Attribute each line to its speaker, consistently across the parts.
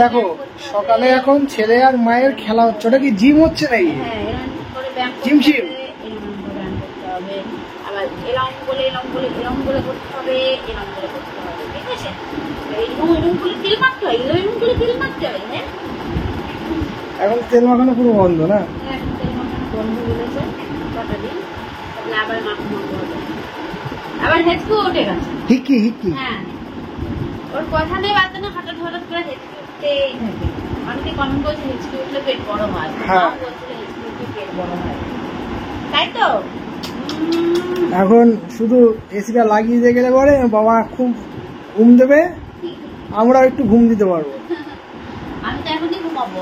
Speaker 1: দেখো সকালে এখন ছেলে আর মায়ের খেলা হচ্ছে, ওটা কি জিম হচ্ছে নাকি? জিম শিম
Speaker 2: আবার এরম বলে এরম বলে এরম বলে করতে হবে, এরম বলে করতে হবে, ঠিক আছে? এরম করে তেল মারতে হয়, এরম করে তেল মারতে হয়। হ্যাঁ,
Speaker 1: এখন তেল মাখানো পুরো বন্ধ না?
Speaker 2: এখন তেল মাখানো বন্ধ বলেছে কটা দিন, তাহলে আবার মাখানো হবে। আবার হেঁচকু উঠে গেছে,
Speaker 1: হিক্কি হিক্কি।
Speaker 2: হ্যাঁ, ওর কথা নেই বাদ না, হঠাৎ হঠাৎ করে হেঁচকি উঠতেই থাকে। অনেকে কমেন্ট করছে হেঁচকি উঠলে পেট বড় হয়, বলছিল হেঁচকি উঠলে পেট বড় হয়, তাই তো?
Speaker 1: এখন শুধু এসিটা লাগিয়ে দিয়ে গেলে পরে বাবা খুব ঘুম দেবে, আমরাও একটু ঘুম দিতে পারবো।
Speaker 2: আমি তো এখনই ঘুমাবো।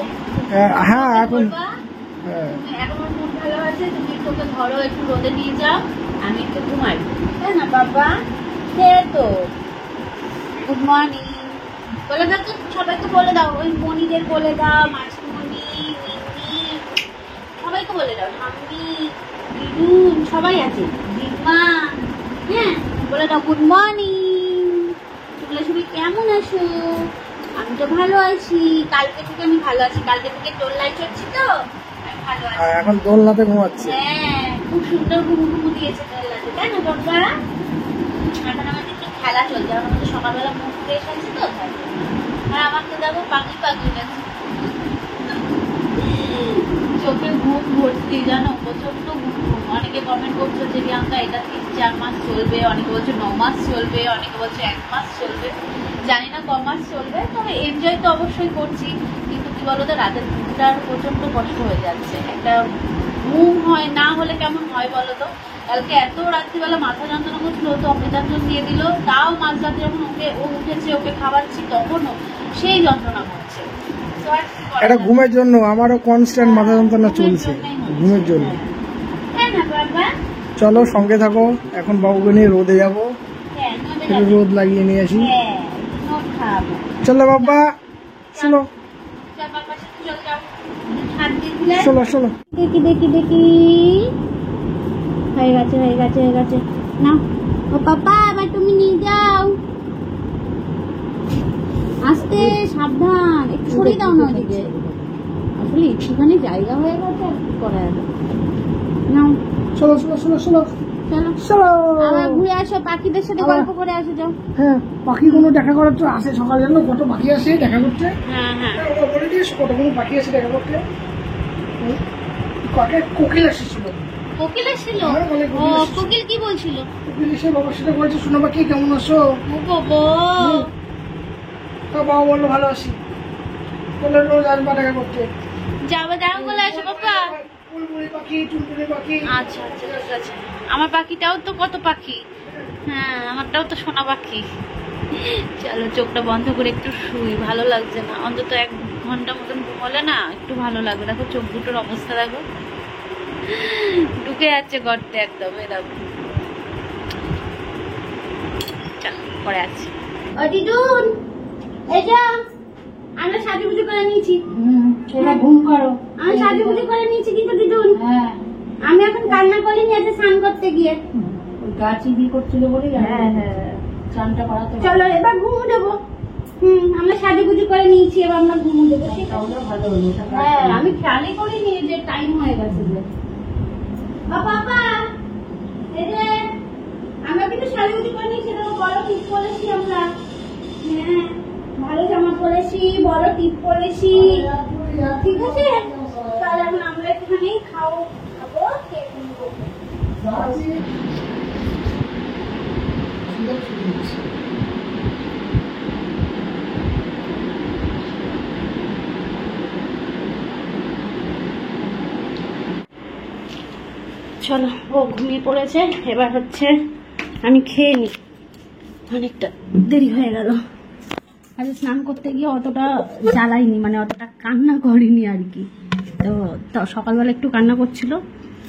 Speaker 1: হ্যাঁ এখন
Speaker 2: এখন ওর মন ভালো আছে, তুমি তোকে ধরো একটু রোদে নিয়ে যাও, আমি একটু ঘুমাই, তাই না বাবা? সে তো গুড মর্নিং বলে দাও তো, সবাইকে বলে দাও, ওই মনিদের বলে দাও, মাসিমণি, মিনি, সবাইকে বলে দাও, মাম্মি, দিদুন, সবাই আছে, দিদমা, হ্যাঁ, বলে দাও গুড মর্নিং, তোমরা সবাই কেমন আছো? আমি তো ভালো আছি, কালকে থেকে আমি ভালো আছি, কালকে থেকে দোলনায় চড়ছি তো আমি ভালো আছি।
Speaker 1: এখন দোলনাতে ঘুমাচ্ছে।
Speaker 2: হ্যাঁ, খুব সুন্দর ঘুমু ঘুমু দিয়েছে দোলনাতে, তাই না বাবা? এখন আমাদের একটু খেলা চলছে, এখন আমাদের সকালবেলা মুখ ফ্রেশ আছে তো, আর আমাকে দেখো পাগলি পাগলি লাগছে, চোখে ঘুম ভর্তি, জানো, প্রচন্ড ঘুম। অনেকে কমেন্ট করছো যে প্রিয়াঙ্কা এটা 3-4 মাস চলবে, অনেকে বলছে 9 মাস চলবে, অনেকে বলছে 1 মাস চলবে, জানি না ক মাস চলবে, তবে এনজয় তো অবশ্যই করছি, কিন্তু কি বলতো রাতের ঘুমটার প্রচন্ড কষ্ট হয়ে যাচ্ছে। একটা ঘুম হয় না হলে কেমন হয় বলতো? কালকে এত রাত্রিবেলা মাথা যন্ত্রণা করছিল, তো অমৃতাঞ্জন দিয়ে দিল, তাও মাঝরাতে যখন ও উঠেছে, ওকে খাওয়াচ্ছি, তখনও সেই যন্ত্রণা করছে।
Speaker 1: এটা ঘুমের জন্য, আমারও কনস্ট্যান্ট মাথা যন্ত্রণা চলছে ঘুমের জন্য। চলো সঙ্গে থাকো, এখন বাবুকে নিয়ে রোদে যাবো, রোদ লাগিয়ে নিয়ে আসি। চলো বাবা, চলো চলো চলো।
Speaker 2: দেখি দেখি দেখি, হয়ে গেছে হয়ে গেছে হয়ে গেছে, না ও পাপা আবার তুমি নিয়ে যাও, আস্তে সাবধান, একটু সরিয়ে দাও না ওদিকে, আসলে একটুখানি জায়গা হয়ে গেছে, কি করা যাবে, নাও
Speaker 1: চলো চলো চলো চলো
Speaker 2: চলো
Speaker 1: চলো।
Speaker 2: আবার ঘুরে আসো, পাখিদের সাথে গল্প করে আসো, যাও।
Speaker 1: হ্যাঁ, পাখিগুলো দেখা করার তো আসে, সকালে জানো কত পাখি আসে দেখা করতে।
Speaker 2: হ্যাঁ হ্যাঁ,
Speaker 1: বলে দিয়েছো কতগুলো পাখি আসে দেখা করতে। কোকিল এসেছিল।
Speaker 2: কোকিল এসেছিল? ও, কোকিল কি বলছিল?
Speaker 1: কোকিল এসে বাবার সাথে বলছে শোনো পাখি কেমন আছো।
Speaker 2: ও বাবা,
Speaker 1: বাবা বললো ভালো আছি, বললো রোজ আসবা দেখা করতে।
Speaker 2: যাবো দেখা বলে আসো বাবা।
Speaker 1: পাখি, টুনটুনি পাখি।
Speaker 2: আচ্ছা আচ্ছা ঠিক আছে, আমার পাখিটাও তো কত পাখি, হ্যাঁ আমারটাও তো সোনা পাখি। চলো চোখটা বন্ধ করে একটু শুই, ভালো লাগছে না, অন্তত 1 ঘন্টা মতন ঘুমলে না একটু ভালো লাগবে। দেখো চোখ দুটোর অবস্থা দেখো, ঢুকে যাচ্ছে গর্তে একদম, এরকম। চলো পরে আছি। ও দিদুন, এই যা, আমরা সাজুগুজু করে নিয়েছি।
Speaker 1: ঘুম করো।
Speaker 2: আমি সাজুগুজু করে নিয়েছি কিন্তু দিদুন, আমি এখন কান্না করিনি, আজকে স্নান করতে গিয়ে
Speaker 3: গা চিবি করছিল বলে। হ্যাঁ হ্যাঁ, স্নানটা করাতে।
Speaker 2: চলো এবার ঘুমু দেবো। আমরা সাজুগুজু করে নিয়েছি, এবার আমরা ঘুমু দেবো।
Speaker 3: ভালো হলো।
Speaker 2: হ্যাঁ, আমি খেয়ালই করিনি যে টাইম হয়ে গেছে। যে বাবা, এই যে আমরা কিন্তু সাজুগুজু করে নিয়েছি, বড় টিপ পরেছি আমরা। হ্যাঁ, ভালো জামা পরেছি, বড় টিপ পরেছি, ঠিক আছে? তাহলে এখন আমরা একটুখানি খাবো, খেয়ে ঘুমবো। চলো, ও ঘুমিয়ে পড়েছে, এবার হচ্ছে আমি খেয়ে নিই, অনেকটা দেরি হয়ে গেল। আজ স্নান করতে গিয়ে অতটা জ্বালাইনি, মানে অতটা কান্না করিনি আর কি। তো সকালবেলা একটু কান্না করছিল,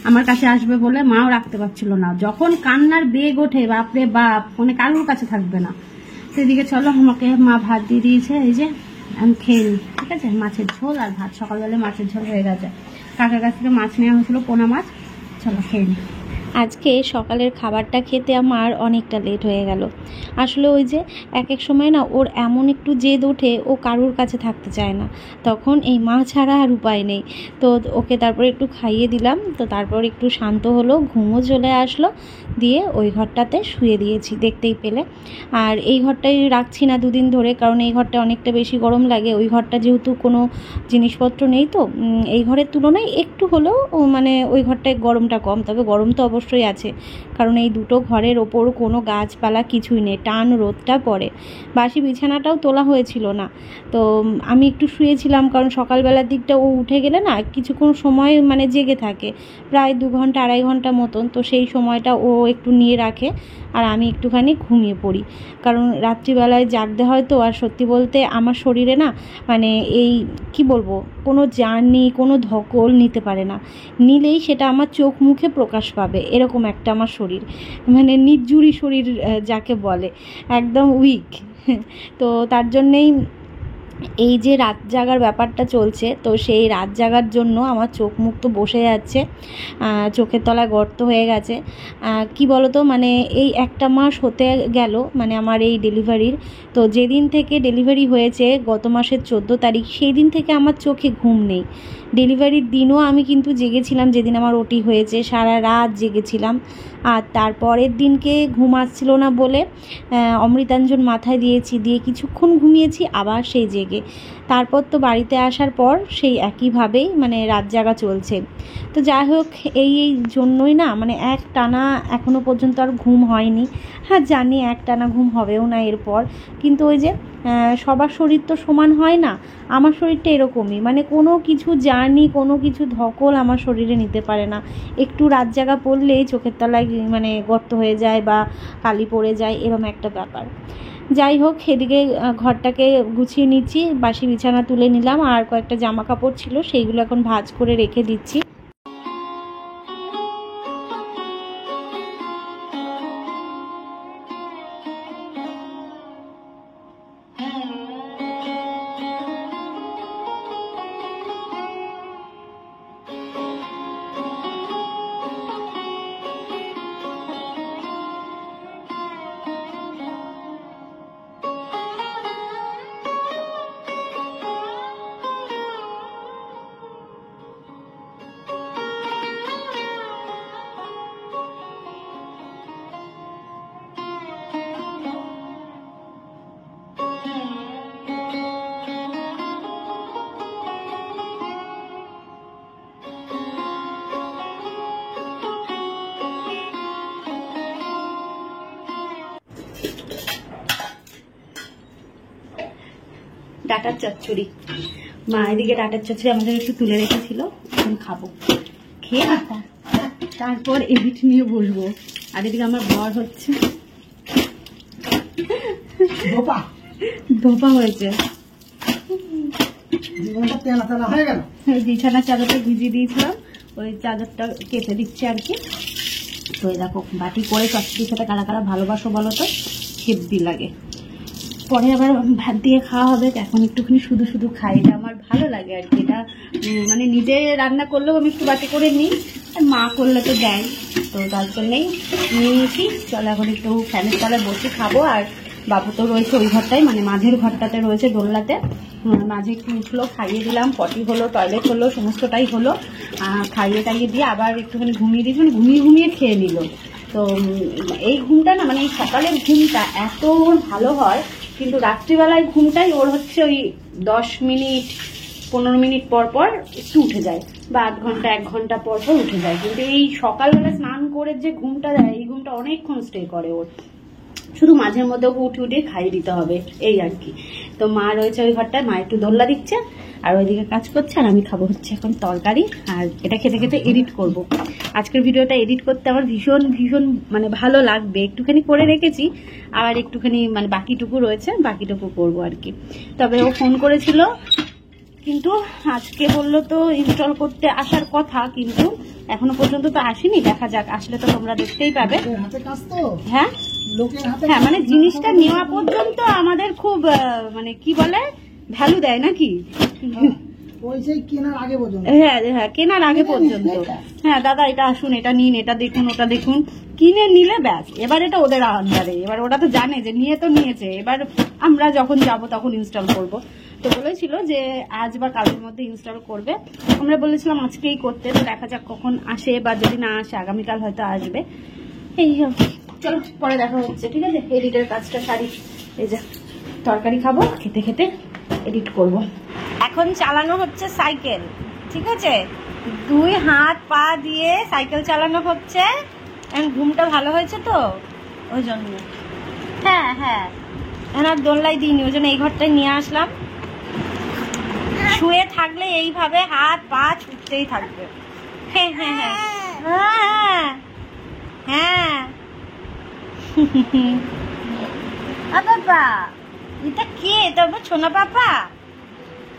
Speaker 2: আমার কাছে আসবে বলে, মাও রাখতে পারছিল না। যখন কান্নার বেগ ওঠে, বাপরে বাপ, মানে কারোর কাছে থাকবে না। সেদিকে চলো, আমাকে মা ভাত দিয়ে দিয়েছে, এই যে আমি খেয়ে নিই, ঠিক আছে? মাছের ঝোল আর ভাত, সকালবেলায় মাছের ঝোল হয়ে গেছে, কাকার কাছ থেকে মাছ নেওয়া হয়েছিল, পোনা মাছ। চলো খেয়ে নিই।
Speaker 4: আজকে সকালের খাবারটা খেতে আমার অনেকটা লেট হয়ে গেল। আসলে ওই যে এক এক সময় না ওর এমন একটু জেদ ওঠে, ও কারুর কাছে থাকতে চায় না, তখন এই মা ছাড়া আর উপায় নেই। তো ওকে তারপরে একটু খাইয়ে দিলাম, তো তারপর একটু শান্ত হলো, ঘুমও চলে আসলো, দিয়ে ওই ঘরটাতে শুয়ে দিয়েছি দেখতেই পেলে। আর এই ঘরটাই রাখছি না দুদিন ধরে, কারণ এই ঘরটা অনেকটা বেশি গরম লাগে। ওই ঘরটা যেহেতু কোনো জিনিসপত্র নেই, তো এই ঘরের তুলনায় একটু হলেও মানে ওই ঘরটায় গরমটা কম, তবে গরম তো অবশ্যই আছে, কারণ এই দুটো ঘরের ওপর কোনো গাছপালা কিছুই নেই, টান রোদটা পড়ে। বাসি বিছানাটাও তোলা হয়েছিল না, তো আমি একটু শুয়েছিলাম, কারণ সকালবেলার দিকটা ও উঠে গেলে না কিছুক্ষণ সময় মানে জেগে থাকে, প্রায় 2 ঘন্টা 2.5 ঘন্টা মতন, তো সেই সময়টা ও একটু নিয়ে রাখে আর আমি একটুখানি ঘুমিয়ে পড়ি, কারণ রাত্রিবেলায় জাগতে হয় তো। আর সত্যি বলতে আমার শরীরে না মানে এই কি বলবো, কোনো জার্নি কোনো ধকল নিতে পারে না, নিলেই সেটা আমার চোখ মুখে প্রকাশ পাবে, এরকম একটা আমার শরীর, মানে নির্জুরি শরীর যাকে বলে, একদম উইক। তো তার জন্যেই এই যে রাত জাগার ব্যাপারটা চলছে, তো সেই রাত জাগার জন্য আমার চোখ মুখ তো বসে যাচ্ছে, চোখের তলায় গর্ত হয়ে গেছে। কি বলতো, মানে এই 1টা মাস হতে গেল মানে আমার এই ডেলিভারির। তো যেদিন থেকে ডেলিভারি হয়েছে গত মাসের 14 তারিখ, সেই দিন থেকে আমার চোখে ঘুম নেই। ডেলিভারির দিনও আমি কিন্তু জেগেছিলাম, যেদিন আমার ওটি হয়েছে সারা রাত জেগেছিলাম। আর তারপরের দিনকে ঘুম আসছিল না বলে অমৃতাঞ্জন মাথায় দিয়েছি, দিয়ে কিছুক্ষণ ঘুমিয়েছি, আবার সেই জেগে। তারপর তো বাড়িতে আসার পর সেই একইভাবেই মানে রাত জাগা চলছে। তো যাই হোক, এই জন্যই না মানে এক টানা এখনও পর্যন্ত আর ঘুম হয়নি। হ্যাঁ জানি এক টানা ঘুম হবেও না এরপর, কিন্তু ওই যে সবার শরীর তো সমান হয় না, আমার শরীরটা এরকমই, মানে কোনো কিছু জার্নি কোনো কিছু ধকল আমার শরীরে নিতে পারে না। একটু রাত জাগা পড়লেই চোখের তলায় মানে গর্ত হয়ে যায় বা কালি পড়ে যায়, এরকম একটা ব্যাপার। যাই হোক, এদিকে ঘরটাকে গুছিয়ে নিচ্ছি, বাসি বিছানা তুলে নিলাম, আর কয়েকটা জামা কাপড় ছিল সেইগুলো এখন ভাঁজ করে রেখে দিচ্ছি। ডাটার চচ্চড়ি, মা এদিকে ডাটার চচ্চড়ি আমাদের একটু তুলে রেখেছিল, এখন খাবো, খেয়ে তারপর এডিট নিয়ে বসবো। আর এদিকে আমার বর হচ্ছে ধোপা হয়েছে, বিছানার চাদরটা ভিজিয়ে দিয়েছিলাম, ওই চাদরটা কেটে দিচ্ছে আর কি। তো এই দেখো বাটি করে চচ্চড়ির সাথে কারা কারা ভালোবাসো বলো তো, হেব্বি লাগে। পরে আবার ভাত দিয়ে খাওয়া হবে, এখন একটুখানি শুধু শুধু খাই, এটা আমার ভালো লাগে আর কি। এটা মানে নিজে রান্না করলেও আমি একটু বাটি করে নিই, আর মা করলে তো দেয়, তো তার জন্যেই নিয়ে নিয়েছি। চলো এখন একটু ফ্যানের তলায় বসে খাবো। আর বাবু তো রয়েছে ওই ঘরটায়, মানে মাঝের ঘরটাতে রয়েছে দোলনাতে, মাঝে একটু উঠলো, খাইয়ে দিলাম, পটি হলো, টয়লেট হলো, সমস্তটাই হলো, খাইয়ে টাইয়ে দিয়ে আবার একটুখানি ঘুমিয়ে দিয়েছি, মানে ঘুমিয়ে ঘুমিয়ে খেয়ে নিল। তো এই ঘুমটা না মানে এই সকালের ঘুমটা এত ভালো হয়, কিন্তু রাত্রিবেলায় ঘুমটাই ওর হচ্ছে ওই 10 মিনিট 15 মিনিট পর পর একটু উঠে যায়, বা 8 ঘন্টা 1 ঘন্টা পর পর উঠে যায়। কিন্তু এই সকালবেলা স্নান করে যে ঘুমটা দেয়, এই ঘুমটা অনেকক্ষণ স্টে করে ওর, শুধু মাঝের মধ্যে ওকে উঠে উঠে খাইয়ে দিতে হবে এই আর কি। তো মা রয়েছে ওই ঘরটায়, মা একটু দোল্লা দিচ্ছে আর ওইদিকে কাজ করছে, আর আমি খাবো হচ্ছে এখন তরকারি, আর এটা খেতে খেতে এডিট করব। আজকের ভিডিওটা এডিট করতে আমার ভীষণ ভীষণ মানে ভালো লাগবে, একটুখানি করে রেখেছি, আর একটুখানি মানে বাকিটুকু রয়েছে, বাকিটুকু করবো আর কি। তবে ও ফোন করেছিল, কিন্তু আজকে বললো তো ইনস্টল করতে আসার কথা, কিন্তু এখনো পর্যন্ত তো আসেনি, দেখা যাক, আসলে তো তোমরা দেখতেই পাবে। হ্যাঁ হ্যাঁ, মানে জিনিসটা নেওয়া পর্যন্ত আমাদের খুব মানে কি বলে ভ্যালু দেয় নাকি,
Speaker 1: ওই সেই কেনার আগে পর্যন্ত।
Speaker 2: হ্যাঁ হ্যাঁ, কেনার আগে পর্যন্ত। হ্যাঁ দাদা এটা আসুন, এটা নিন, এটা দেখুন, ওটা দেখুন, কিনে নিলে ব্যাস। এবার এটা ওদের আন্ডারে, এবার ওরা তো জানে যে নিয়ে তো নিয়েছে, এবার আমরা যখন যাব তখন ইনস্টল করব। তো বলেছিল যে আজ বা কালকের মধ্যে ইনস্টল করবে। আমরা বলেছিলাম আজকেই করতে, তো দেখা যাক কখন আসে, বা যদি না আসে আগামীকাল হয়তো আসবে। এই চলো পরে দেখা হচ্ছে, ঠিক আছে? এডিটের কাজটা সারি। এই যে তরকারি খাবো, খেতে খেতে এডিট করব। এখন চালানো হচ্ছে সাইকেল, ঠিক আছে? 2 হাত পা দিয়ে সাইকেল চালানো হচ্ছে। এখন ঘুমটা ভালো হয়েছে তো ওই জন্য। হ্যাঁ হ্যাঁ, এনার দোল্লাই দিইনি, ওই জন্য এই ঘরটায় নিয়ে আসলাম। শুয়ে থাকলে এইভাবে হাত পা ছুটতেই থাকবে। হ্যাঁ হ্যাঁ হ্যাঁ হ্যাঁ হ্যাঁ। বাবা এটা কে? এটা আমার সোনা পাপা।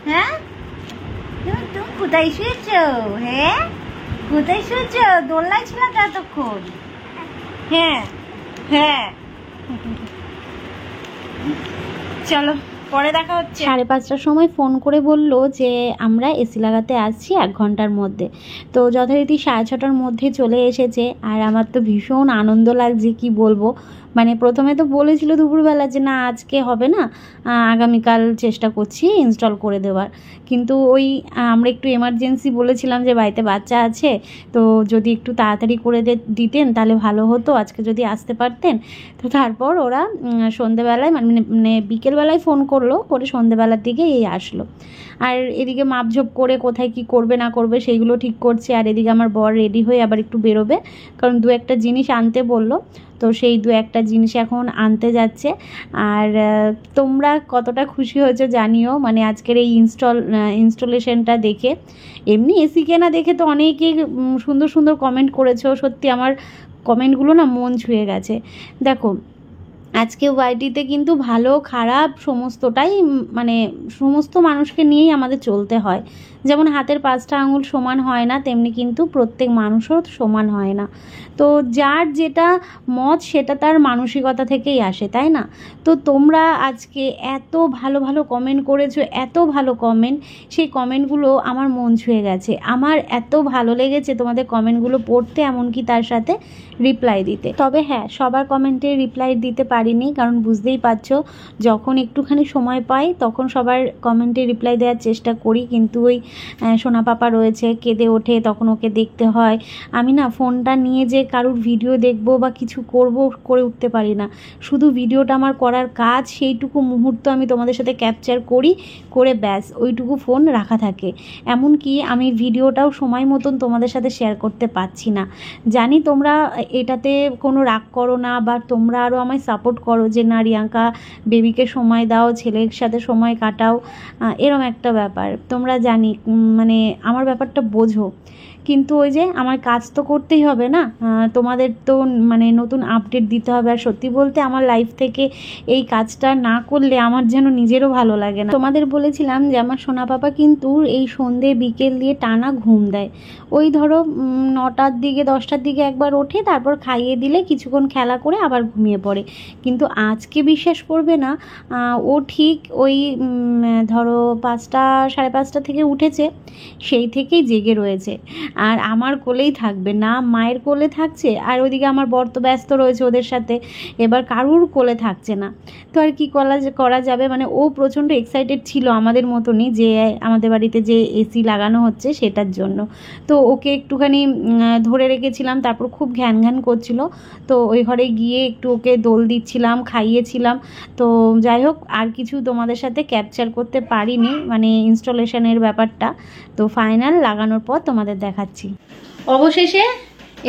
Speaker 2: হ্যাঁ তুমি কোথায় শুয়েছ? হ্যাঁ কোথায় শুয়েছ? দোল্লাই ছিল তো এতক্ষণ। হ্যাঁ হ্যাঁ, চলো পরে দেখা হচ্ছে।
Speaker 4: 5:30টার সময় ফোন করে বলল যে আমরা এসি লাগাতে আসছি 1 ঘন্টার মধ্যে। তো যথারীতি 6:30টার মধ্যে চলে এসেছে। আর আমার তো ভীষণ আনন্দ লাগছে, কি বলবো। মানে প্রথমে তো বলেছিল দুপুরবেলা যে না আজকে হবে না, আগামীকাল চেষ্টা করছি ইনস্টল করে দেওয়ার। কিন্তু ওই আমরা একটু এমার্জেন্সি বলেছিলাম যে বাড়িতে বাচ্চা আছে, তো যদি একটু তাড়াতাড়ি করে দিতেন তাহলে ভালো হতো, আজকে যদি আসতে পারতেন। তো তারপর ওরা সন্ধেবেলায় মানে বিকেলবেলায় ফোন করলো, করে সন্ধেবেলার দিকে এই আসলো। আর এদিকে মাপঝোপ করে কোথায় কি করবে না করবে সেইগুলো ঠিক করছে। আর এদিকে আমার বর রেডি হয়ে আবার একটু বেরোবে, কারণ 2-1টা জিনিস আনতে বললো। তো সেই 2-1টা জিনিস এখন আনতে যাচ্ছে। আর তোমরা কতটা খুশি হয়েছো জানিও, মানে আজকের এই ইনস্টলেশনটা দেখে। এমনি এসি কেনা দেখে তো অনেকেই সুন্দর সুন্দর কমেন্ট করেছো, সত্যি আমার কমেন্টগুলো না মন ছুঁয়ে গেছে। দেখো আজকে ওয়াইটিতে কিন্তু ভালো খারাপ সমস্তটাই, মানে সমস্ত মানুষকে নিয়েই আমাদের চলতে হয়। যেমন হাতের 5টা আঙুল সমান হয় না, তেমনি কিন্তু প্রত্যেক মানুষও সমান হয় না। তো যার যেটা মত সেটা তার মানসিকতা থেকেই আসে, তাই না? তো তোমরা আজকে এত ভালো ভালো কমেন্ট করেছো, এত ভালো কমেন্ট, সেই কমেন্টগুলো আমার মন ছুঁয়ে গেছে। আমার এত ভালো লেগেছে তোমাদের কমেন্টগুলো পড়তে, এমনকি তার সাথে রিপ্লাই দিতে। তবে হ্যাঁ, সবার কমেন্টে রিপ্লাই দিতে পারিনি, কারণ বুঝতেই পারছো যখন একটুখানি সময় পাই তখন সবার কমেন্টে রিপ্লাই দেওয়ার চেষ্টা করি। কিন্তু ওই সোনা পাপা রয়েছে, কেঁদে ওঠে, তখন ওকে দেখতে হয়। আমি না ফোনটা নিয়ে যে কারুর ভিডিও দেখব বা কিছু করব করে উঠতে পারি না। শুধু ভিডিওটা আমার করার কাজ, সেইটুকু মুহূর্ত আমি তোমাদের সাথে ক্যাপচার করি, করে ব্যাস ওইটুকু ফোন রাখা থাকে। এমনকি আমি ভিডিওটাও সময় মতন তোমাদের সাথে শেয়ার করতে পারছি না। জানি তোমরা এটাতে কোনো রাগ করো না, বা তোমরা আরও আমায় সাপোর্ট করো যে না রিয়াঙ্কা বেবিকে সময় দাও, ছেলের সাথে সময় কাটাও, এরম একটা ব্যাপার। তোমরা জানি মানে আমার ব্যাপারটা বোঝো, কিন্তু ওই যে আমার কাজ তো করতেই হবে না, তোমাদের তো মানে নতুন আপডেট দিতে হবে। আর সত্যি বলতে আমার লাইফ থেকে এই কাজটা না করলে আমার যেন নিজেরও ভালো লাগে না। তোমাদের বলেছিলাম যে আমার সোনা পাপা কিন্তু এই সন্ধে বিকেল দিয়ে টানা ঘুম দেয়। ওই ধরো 9টার দিকে 10টার দিকে একবার ওঠে, তারপর খাইয়ে দিলে কিছুক্ষণ খেলা করে আবার ঘুমিয়ে পড়ে। কিন্তু আজকে বিশ্বাস করবে না, ও ঠিক ওই ধরো 5টা 5:30 থেকে উঠেছে, সেই থেকেই জেগে রয়েছে। আর আমার কোলেই থাকবে, না মায়ের কোলে থাকছে, আর ওইদিকে আমার বর তো ব্যস্ত রয়েছে ওদের সাথে, এবার কারুর কোলে থাকছে না। তো আর কি করা যাবে, মানে ও প্রচণ্ড এক্সাইটেড ছিল আমাদের মতনই, যে আমাদের বাড়িতে যে এসি লাগানো হচ্ছে সেটার জন্য। তো ওকে একটুখানি ধরে রেখেছিলাম, তারপর খুব ঘ্যান ঘ্যান করছিল। তো ওই ঘরে গিয়ে একটু ওকে দোল দিচ্ছিলাম, খাইয়েছিলাম। তো যাই হোক, আর কিছু তোমাদের সাথে ক্যাপচার করতে পারিনি, মানে ইনস্টলেশনের ব্যাপারটা। তো ফাইনাল লাগানোর পর তোমাদের দেখাচ্ছি। অবশেষে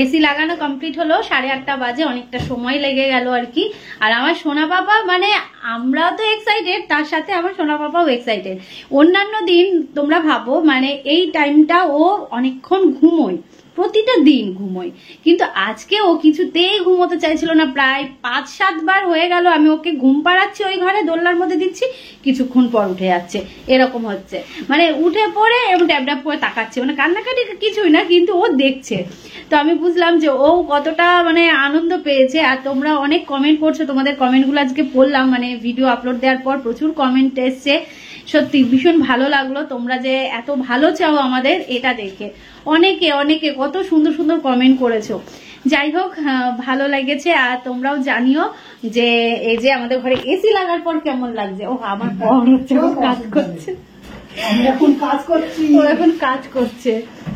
Speaker 4: এসি লাগানো কমপ্লিট হলো, 8:30 বাজে, অনেকটা সময় লেগে গেল আর কি। আর আমার সোনা পাপা, মানে আমরাও তো এক্সাইটেড, তার সাথে আমার সোনা পাপাও এক্সাইটেড। অন্যান্য দিন তোমরা ভাবো মানে এই টাইমটা ও অনেকক্ষণ ঘুমোয়, প্রতিটা দিন ঘুমোয়, কিন্তু আজকে ও কিছুতেই ঘুমোতে চাইছিল না। প্রায় 5-7 বার হয়ে গেল আমি ওকে ঘুম পাড়াচ্ছি, ওই ঘরে দোলনার মধ্যে দিচ্ছি, কিছুক্ষণ পর উঠে যাচ্ছে, এরকম হচ্ছে। মানে উঠে পড়ে এবং ড্যাব ড্যাব করে তাকাচ্ছে, মানে কান্নাকাটি কিছুই না, কিন্তু ও দেখছে। তো আমি বুঝলাম যে ও কতটা মানে আনন্দ পেয়েছে। আর তোমরা অনেক কমেন্ট করছো, তোমাদের কমেন্টগুলো আজকে পড়লাম, মানে ভিডিও আপলোড দেওয়ার পর প্রচুর কমেন্ট এসছে।
Speaker 2: সত্যি ভীষণ ভালো লাগলো তোমরা যে এত ভালো চাও আমাদের এটা দেখে। অনেকে অনেকে কত সুন্দর সুন্দর কমেন্ট করেছো। যাই হোক ভালো লেগেছে। আর তোমরাও জানিও যে এই যে আমাদের ঘরে এসি লাগার পর কেমন লাগছে। ও আমার বর হচ্ছে কাজ করছে,
Speaker 1: আমি এখন কাজ করছি।
Speaker 2: ও এখন কাজ করছে।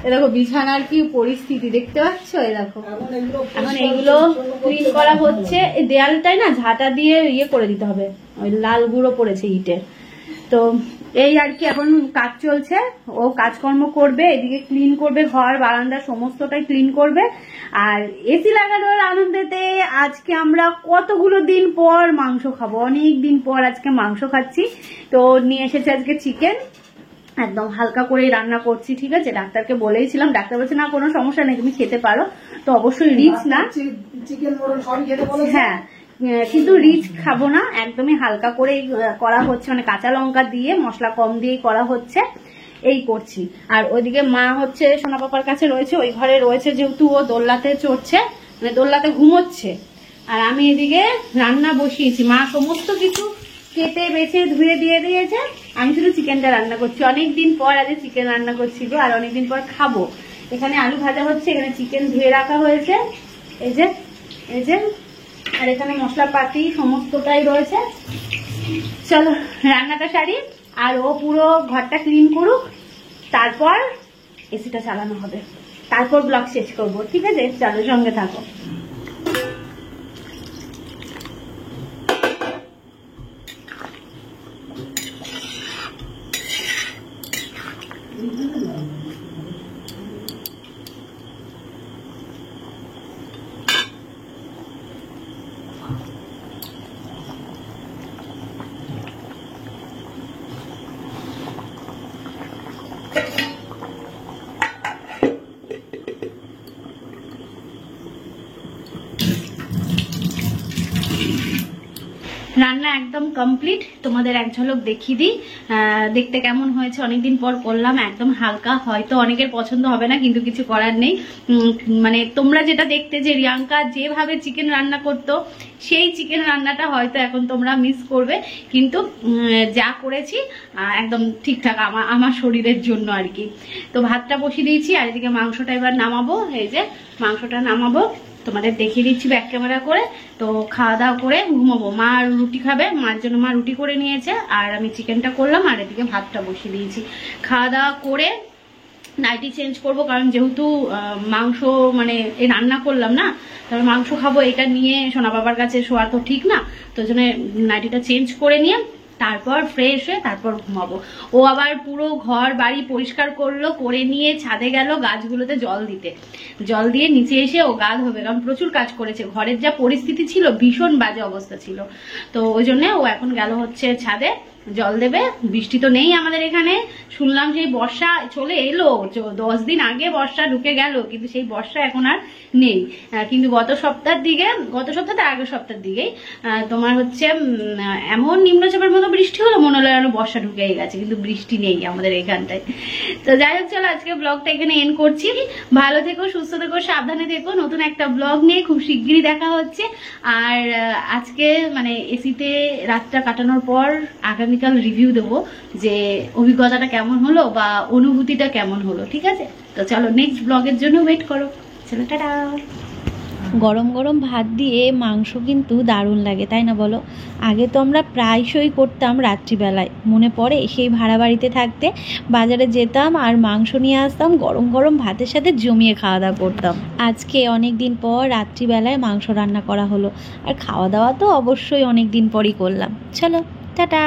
Speaker 2: এ দেখো বিছানার কি পরিস্থিতি দেখতে পাচ্ছ। এ দেখো এখন এগুলো ক্লিন করা হচ্ছে। এই দেয়ালটাই না ঝাঁটা দিয়ে ইয়ে করে দিতে হবে, ওই লাল গুঁড়ো পড়েছে ইটের। তো এই আর কি এখন কাজ চলছে। ও কাজকর্ম করবে, এদিকে ক্লিন করবে, ঘর বারান্দা সমস্তটাই ক্লিন করবে। আর এসি লাগানোর আনন্দেতে আজকে আমরা কতগুলো দিন পর মাংস খাবো, অনেক দিন পর আজকে মাংস খাচ্ছি। তো নিয়ে এসেছে আজকে চিকেন, একদম হালকা করেই রান্না করছি, ঠিক আছে। ডাক্তারকে বলেইছিলাম, ডাক্তার বলছে না কোনো সমস্যা নেই, তুমি খেতে পারো। তো অবশ্যই রিচ না,
Speaker 1: চিকেন মটন সবই খেতে বলেছে।
Speaker 2: হ্যাঁ কিন্তু রিচ খাবো না, একদমই হালকা করেই করা হচ্ছে, মানে কাঁচা লঙ্কা দিয়ে মশলা কম দিয়েই করা হচ্ছে, এই করছি। আর ওইদিকে মা হচ্ছে সোনা পাপার কাছে রয়েছে, ওই ঘরে রয়েছে, যেহেতু ও দোল্লাতে চড়ছে, মানে দোল্লাতে ঘুমোচ্ছে। আর আমি এদিকে রান্না বসিয়েছি, মা সমস্ত কিছু কেটে বেছে ধুয়ে দিয়ে দিয়েছে, আমি শুধু চিকেনটা রান্না করছি। অনেকদিন পর আজ চিকেন রান্না করছি গো, আর অনেকদিন পর খাবো। এখানে আলু ভাজা হচ্ছে, এখানে চিকেন ধুয়ে রাখা হয়েছে, এই যে এই যে, আর এখানে মশলাপাতি সমস্তটাই রয়েছে। চলো রান্নাটা সারি, আর ও পুরো ঘরটা ক্লিন করুক, তারপর এসিটা চালানো হবে, তারপর ব্লগ শেষ করবো, ঠিক আছে। চলো সঙ্গে থাকো। রান্না একদম কমপ্লিট, তোমাদের এক ঝলক দেখিয়ে দিই দেখতে কেমন হয়েছে। অনেকদিন পর করলাম, একদম হালকা, হয়তো অনেকের পছন্দ হবে না, কিন্তু কিছু করার নেই। মানে তোমরা যেটা দেখতে যে রিয়াঙ্কা যেভাবে চিকেন রান্না করতো, সেই চিকেন রান্নাটা হয়তো এখন তোমরা মিস করবে, কিন্তু যা করেছি একদম ঠিকঠাক আমার শরীরের জন্য আর কি। তো ভাতটা বসিয়ে দিয়েছি, আর এদিকে মাংসটা এবার নামাবো। এই যে মাংসটা নামাবো, তোমাদের দেখিয়ে দিচ্ছি ব্যাক ক্যামেরা করে। তো খাওয়া দাওয়া করে ঘুমাবো। মা রুটি খাবে, মার জন্য মা রুটি করে নিয়েছে, আর আমি চিকেনটা করলাম, আর এদিকে ভাতটা বসিয়ে দিয়েছি। খাওয়া দাওয়া করে নাইটি চেঞ্জ করব, কারণ যেহেতু মাংস মানে এই রান্না করলাম না, তারপর মাংস খাবো, এটা নিয়ে সোনা বাবার কাছে শোয়া তো ঠিক না। তো ওই জন্য নাইটিটা চেঞ্জ করে নিয়ে তারপর ফ্রেশ হয়ে তারপর ঘুমাবো। ও আবার পুরো ঘর বাড়ি পরিষ্কার করলো, করে নিয়ে ছাদে গেল গাছগুলোতে জল দিতে। জল দিয়ে নিচে এসে ও গা ধোবে, কারণ প্রচুর কাজ করেছে। ঘরের যা পরিস্থিতি ছিল, ভীষণ বাজে অবস্থা ছিল। তো ওই জন্য ও এখন গেল হচ্ছে ছাদে জল দেবে। বৃষ্টি তো নেই আমাদের এখানে, শুনলাম সেই বর্ষা চলে এলো, 10 দিন আগে বর্ষা ঢুকে গেল, কিন্তু সেই বর্ষা এখন আর নেই। কিন্তু গত সপ্তাহের আগের সপ্তাহের দিকেই তোমার হচ্ছে এমন নিম্নচাপের মতো বৃষ্টি হলো, মনে হলো যেন বর্ষা ঢুকেই গেছে, কিন্তু বৃষ্টি নেই আমাদের এখানটায়। তো যাই হোক, চলো আজকে ব্লগটা এখানে এন্ড করছি। ভালো থেকো, সুস্থ থেকো, সাবধানে থেকো। নতুন একটা ব্লগ নিয়ে খুব শিগগিরই দেখা হচ্ছে। আর আজকে মানে এসিতে রাতটা কাটানোর পর আগামীকাল রিভিউ দেবো যে অভিজ্ঞতাটা কেমন হলো বা অনুভূতিটা কেমন হলো, ঠিক আছে। তো চলো নেক্সট ব্লগের জন্য ওয়েট করো। চলো টাটা।
Speaker 4: গরম গরম ভাত দিয়ে মাংস কিন্তু দারুণ লাগে, তাই না বলো? আগে তো আমরা প্রায়শই করতাম রাত্রিবেলায়, মনে পড়ে সেই ভাড়া বাড়িতে থাকতে বাজারে যেতাম আর মাংস নিয়ে আসতাম, গরম গরম ভাতের সাথে জমিয়ে খাওয়া দাওয়া করতাম। আজকে অনেক দিন পর রাত্রিবেলায় মাংস রান্না করা হলো, আর খাওয়া দাওয়া তো অবশ্যই অনেক দিন পরই করলাম। চলো টাটা।